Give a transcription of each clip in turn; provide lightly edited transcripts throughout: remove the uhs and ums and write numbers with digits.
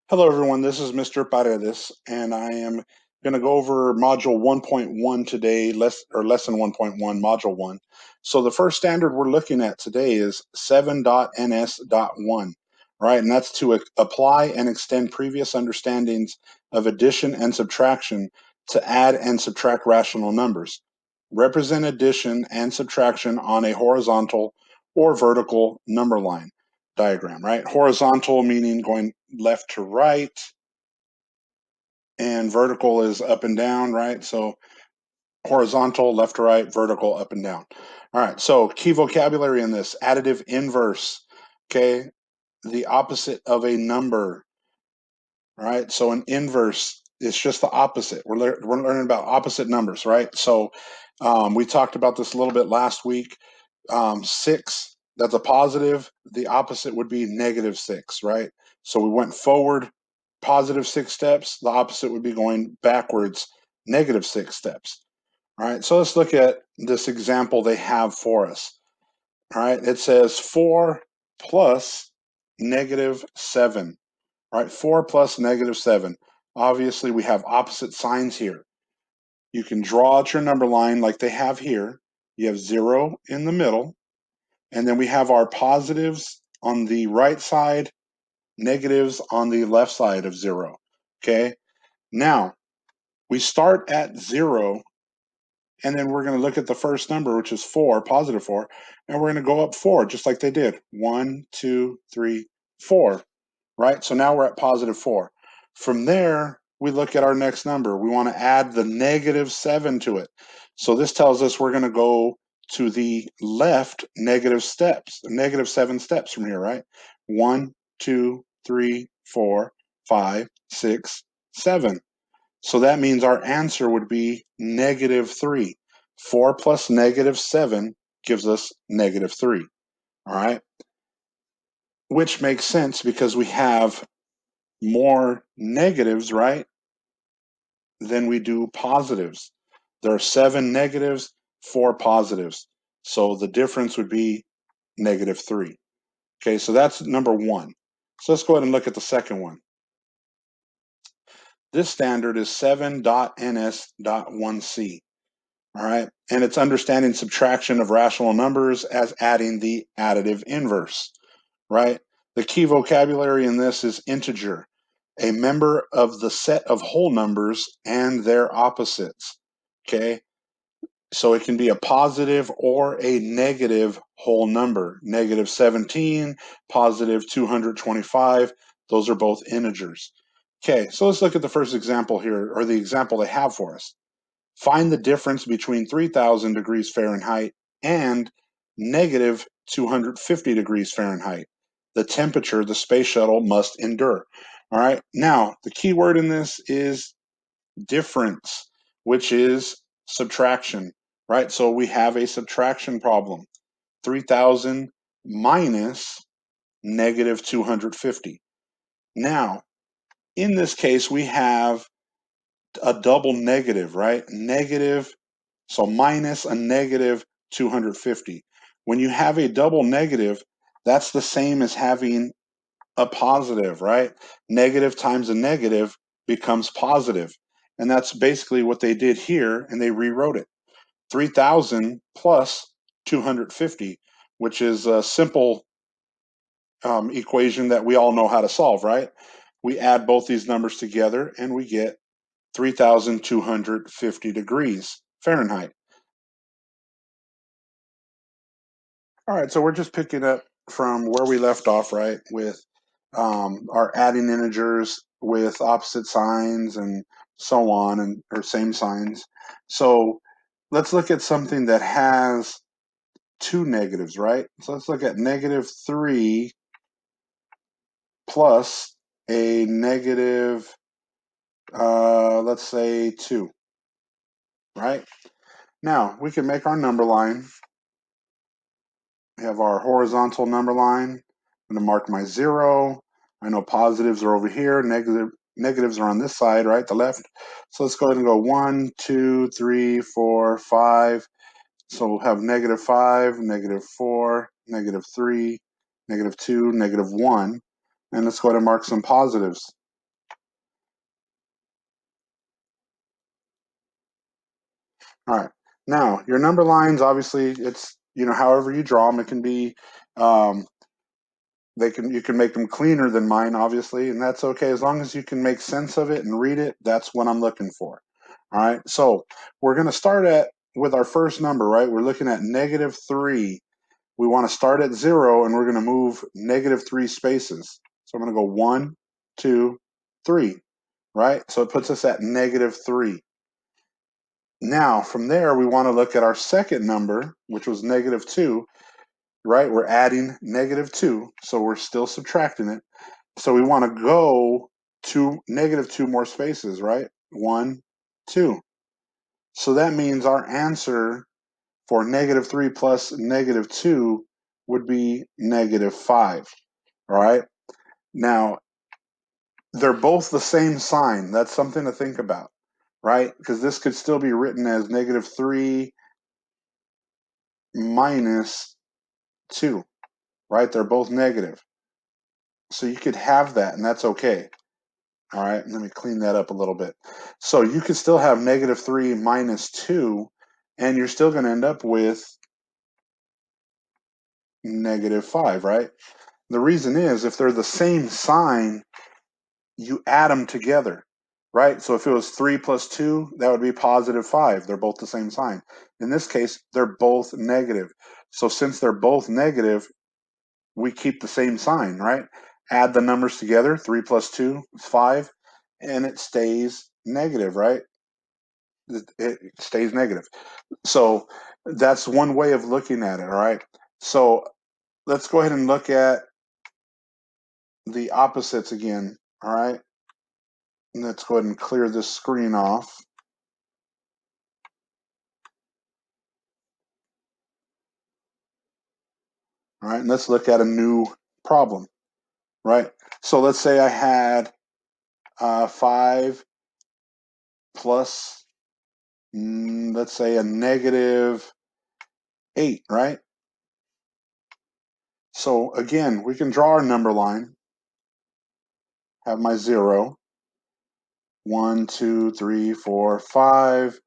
Hello everyone, this is Mr. Paredes, and I am going to go over Module 1.1 today, Lesson 1.1, Module 1. So the first standard we're looking at today is 7.ns.1, right? And that's to apply and extend previous understandings of addition and subtraction to add and subtract rational numbers. Represent addition and subtraction on a horizontal or vertical number line diagram, right? Horizontal meaning going left to right, and vertical is up and down, right? So horizontal, left to right, vertical, up and down. All right, so key vocabulary in this: additive inverse, okay? The opposite of a number, right? So an inverse is just the opposite. We're learning about opposite numbers, right? So we talked about this a little bit last week. 6, that's a positive. The opposite would be -6, right? So we went forward positive 6 steps. The opposite would be going backwards -6 steps. All right, so let's look at this example they have for us. All right, it says 4 plus -7. All right, 4 plus -7. Obviously, we have opposite signs here. You can draw out your number line like they have here. You have 0 in the middle, and then we have our positives on the right side, negatives on the left side of 0. Okay, now we start at 0, and then we're going to look at the first number, which is 4, positive 4, and we're going to go up 4 just like they did. 1, 2, 3, 4. Right? So now we're at positive 4. From there, we look at our next number. We want to add the -7 to it. So this tells us we're going to go to the left -7 steps from here, right? 1, 2, 3, 4, 5, 6, 7. So that means our answer would be -3. 4 plus -7 gives us -3. All right? Which makes sense because we have more negatives, right, than we do positives. There are 7 negatives, 4 positives. So the difference would be -3. Okay, so that's number 1. So let's go ahead and look at the second one. This standard is 7.ns.1c. All right, and it's understanding subtraction of rational numbers as adding the additive inverse, right? The key vocabulary in this is integer, a member of the set of whole numbers and their opposites. Okay, so it can be a positive or a negative whole number. -17, positive 225. Those are both integers. Okay, so let's look at the first example here, or the example they have for us. Find the difference between 3000 degrees Fahrenheit and -250 degrees Fahrenheit. The temperature the space shuttle must endure. All right. Now, the key word in this is difference, which is subtraction, right? So we have a subtraction problem. 3000 minus -250. Now, in this case, we have a double negative, right? Negative, so minus a -250. When you have a double negative, that's the same as having a positive, right? Negative times a negative becomes positive. And that's basically what they did here, and they rewrote it. 3000 plus 250, which is a simple equation that we all know how to solve, right? We add both these numbers together and we get 3,250 degrees Fahrenheit. All right, so we're just picking up from where we left off, right, with our adding integers with opposite signs and so on, and or same signs. So let's look at something that has 2 negatives, right? So let's look at -3 plus a negative, let's say 2, right? Now we can make our number line. We have our horizontal number line. I'm going to mark my 0. I know positives are over here. Negatives are on this side, right, the left. So let's go ahead and go 1, 2, 3, 4, 5. So we'll have -5, -4, -3, -2, -1. And let's go ahead and mark some positives. All right. Now, your number lines, obviously, it's, however you draw them, it can be, um, you can make them cleaner than mine, obviously, and that's okay. As long as you can make sense of it and read it, that's what I'm looking for. All right. So we're going to start with our first number, right? We're looking at -3. We want to start at 0, and we're going to move -3 spaces. So I'm going to go 1, 2, 3, right? So it puts us at -3. Now, from there, we want to look at our second number, which was -2, right? We're adding -2, so we're still subtracting it. So we want to go to -2 more spaces, right? 1, 2. So that means our answer for -3 plus -2 would be -5. All right. Now, they're both the same sign. That's something to think about, right? Because this could still be written as -3 minus 2, right? They're both negative. So you could have that, and that's okay. All right, let me clean that up a little bit. So you could still have -3 minus 2, and you're still going to end up with -5, right? The reason is if they're the same sign, you add them together, right? So if it was 3 plus 2, that would be +5. They're both the same sign. In this case, they're both negative. So since they're both negative, we keep the same sign, right? Add the numbers together, 3 plus 2 is 5, and it stays negative, right? It stays negative. So that's one way of looking at it, all right? So let's go ahead and look at the opposites again, all right? Let's go ahead and clear this screen off. All right, and let's look at a new problem, right? So let's say I had 5 plus, let's say a -8, right? So again, we can draw our number line, have my 0, 1, 2, 3, 4, 5,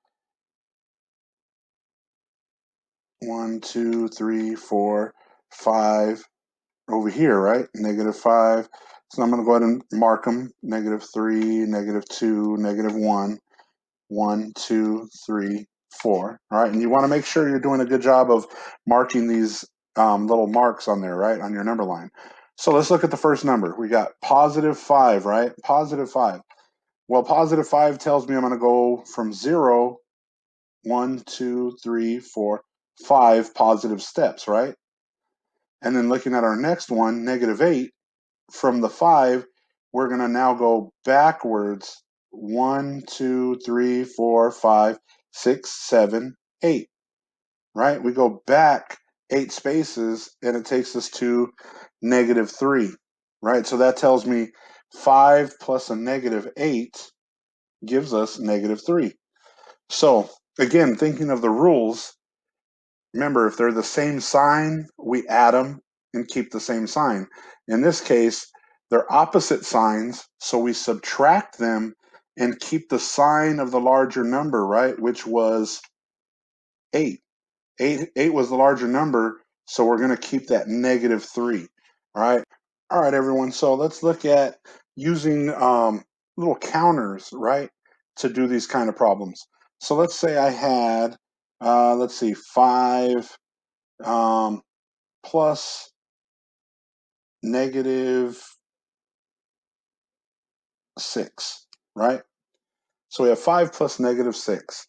1, 2, 3, 4, 5 over here, right? -5. So I'm going to go ahead and mark them: -3, -2, -1, 1, 2, 3, 4. All right, and you want to make sure you're doing a good job of marking these little marks on there, right, on your number line. So let's look at the first number. We got +5, right? +5. Well, +5 tells me I'm going to go from 0, 1, 2, 3, 4, 5 positive steps, right? And then looking at our next one, -8, from the 5, we're going to now go backwards 1, 2, 3, 4, 5, 6, 7, 8, right? We go back 8 spaces and it takes us to -3, right? So that tells me 5 plus a -8 gives us -3. So again, thinking of the rules, remember, if they're the same sign, we add them and keep the same sign. In this case, they're opposite signs, so we subtract them and keep the sign of the larger number, right? Which was 8. 8 was the larger number, so we're going to keep that -3. All right. All right, everyone. So let's look at using little counters, right, to do these kind of problems. So let's say I had, let's see, 5 plus -6, right? So we have 5 plus -6.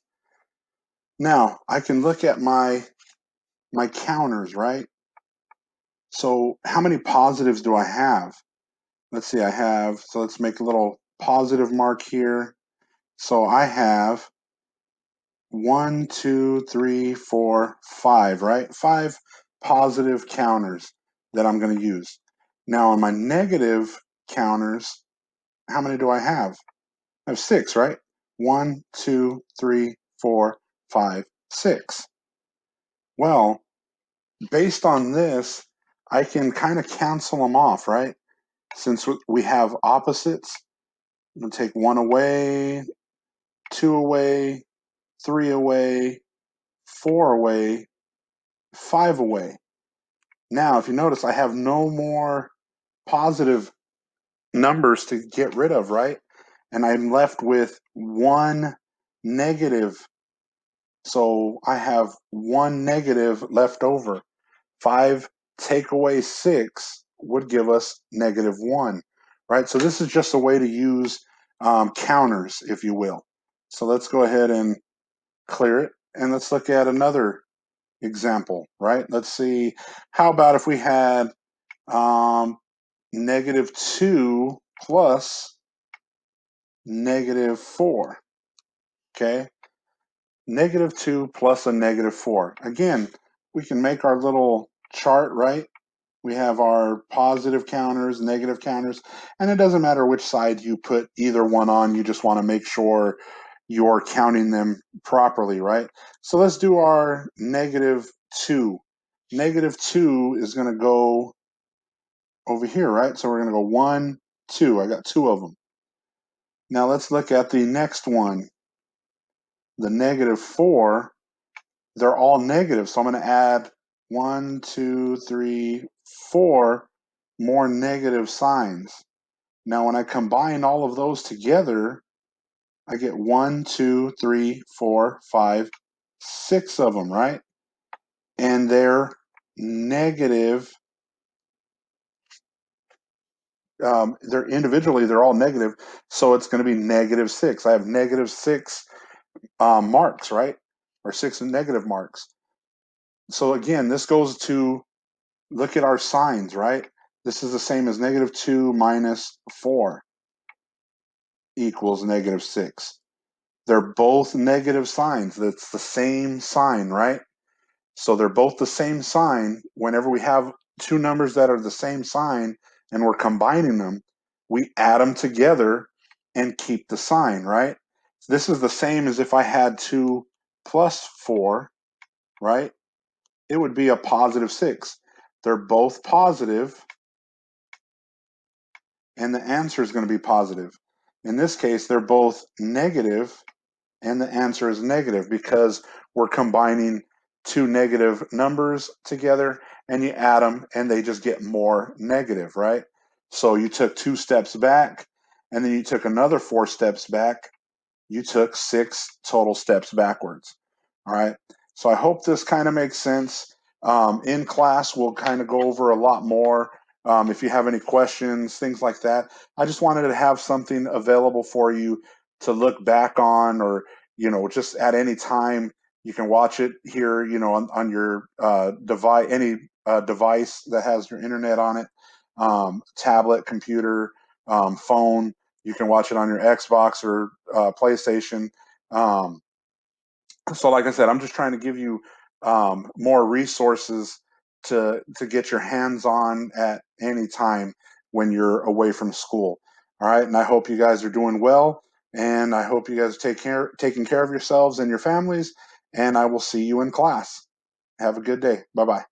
Now I can look at my counters, right? So how many positives do I have? Let's see, so let's make a little positive mark here. So I have 1, 2, 3, 4, 5, right? 5 positive counters that I'm going to use. Now on my negative counters, how many do I have? I have 6, right? 1, 2, 3, 4, 5, 6. Well, based on this, I can kind of cancel them off, right? Since we have opposites, I'm going to take 1 away, 2 away, 3 away, 4 away, 5 away. Now, if you notice, I have no more positive numbers to get rid of, right? And I'm left with 1 negative. So I have 1 negative left over. 5 take away 6 would give us -1, right? So this is just a way to use counters, if you will. So let's go ahead and clear it, and let's look at another example, right? Let's see, how about if we had -2 plus -4, okay? -2 plus a -4. Again, we can make our little chart, right? We have our positive counters, negative counters, and it doesn't matter which side you put either one on. You just want to make sure you're counting them properly, right? So let's do our -2. -2 is going to go over here, right? So we're going to go 1, 2. I got 2 of them. Now let's look at the next one, the -4. They're all negative, so I'm going to add 1, 2, 3, 4 more negative signs. Now, when I combine all of those together, I get 1, 2, 3, 4, 5, 6 of them, right? And they're negative. They're individually, they're all negative, so it's going to be -6. I have -6 marks, right? Or 6 negative marks. So again, this goes to look at our signs, right? This is the same as -2 minus 4 equals -6. They're both negative signs. That's the same sign, right? So they're both the same sign. Whenever we have two numbers that are the same sign and we're combining them, we add them together and keep the sign, right? This is the same as if I had 2 plus 4, right? It would be a +6. They're both positive, and the answer is going to be positive. In this case, they're both negative, and the answer is negative because we're combining two negative numbers together, and you add them and they just get more negative, right? So you took 2 steps back, and then you took another 4 steps back. You took 6 total steps backwards. All right. So I hope this kind of makes sense. In class, we'll kind of go over a lot more. If you have any questions, things like that. I just wanted to have something available for you to look back on, or just at any time you can watch it here, on your device, any device that has your internet on it, tablet, computer, phone. You can watch it on your Xbox or PlayStation. Um, so, like I said, I'm just trying to give you more resources to get your hands on at any time when you're away from school. All right, and I hope you guys are doing well, and I hope you guys are taking care of yourselves and your families. And I will see you in class. Have a good day. Bye bye.